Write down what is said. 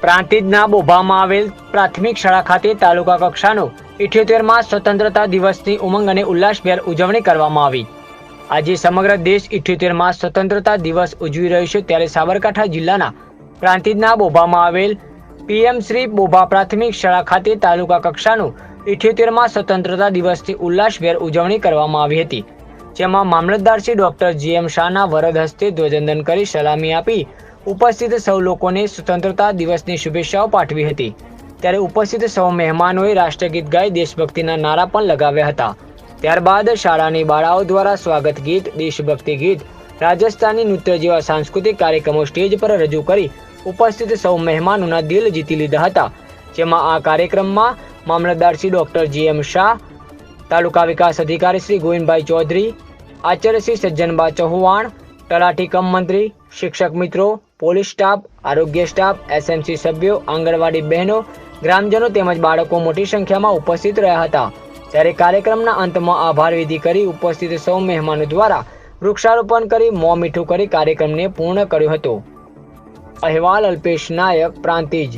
પ્રાંતિજના બોભામાં આવેલ પ્રાથમિક શાળા ખાતે તાલુકા કક્ષાનો 78માં સ્વતંત્રતા દિવસની ઉમંગ અને ઉલ્લાસભેર ઉજવણી કરવામાં આવી। આજે સમગ્ર દેશ 78માં સ્વતંત્રતા દિવસ ઉજવી રહ્યો છે, ત્યારે સાબરકાંઠા જિલ્લાના પ્રાંતિજના બોભામાં આવેલ પીએમ શ્રી બોભા પ્રાથમિક શાળા ખાતે તાલુકા કક્ષાનો 78માં સ્વતંત્રતા દિવસની ઉલ્લાસભેર ઉજવણી કરવામાં આવી હતી, જેમાં મામલતદાર શ્રી ડોક્ટર જીએમ શાહના વરદ હસ્તે ધ્વજવંદન કરી સલામી આપી ઉપસ્થિત સૌ લોકોને સ્વતંત્રતા દિવસની શુભેચ્છાઓ પાઠવી હતી। ત્યારે ઉપસ્થિત સૌ મહેમાનોએ રાષ્ટ્રગીત ગાઈ દેશભક્તિના નારા પણ લગાવ્યા હતા। ત્યારબાદ શાળાની બાળાઓ દ્વારા સ્વાગત ગીત, દેશભક્તિ ગીત, રાજસ્થાની નૃત્ય જેવા સાંસ્કૃતિક કાર્યક્રમો સ્ટેજ પર રજૂ કરી ઉપસ્થિત સૌ મહેમાનોના દિલ જીતી લીધા હતા, જેમાં આ કાર્યક્રમમાં મામલતદાર શ્રી ડોક્ટર જીએમ શાહ, તાલુકા વિકાસ અધિકારી શ્રી ગોવિંદભાઈ ચૌધરી, આચાર્ય શ્રી સજ્જનબા ચૌહાણ, તલાટી કમ મંત્રી, શિક્ષક મિત્રો, પોલીસ સ્ટાફ, આરોગ્ય સ્ટાફ, એસએમસી સભ્યો, આંગણવાડી બહેનો, ગ્રામજનો તેમજ બાળકો મોટી સંખ્યામાં ઉપસ્થિત રહ્યા હતા। ત્યારે કાર્યક્રમના અંતમાં આભાર વિધિ કરી ઉપસ્થિત સૌ મહેમાનો દ્વારા વૃક્ષારોપણ કરી મોં મીઠું કરી કાર્યક્રમને પૂર્ણ કર્યો હતો। અહેવાલ અલ્પેશ નાયક, પ્રાંતિજ।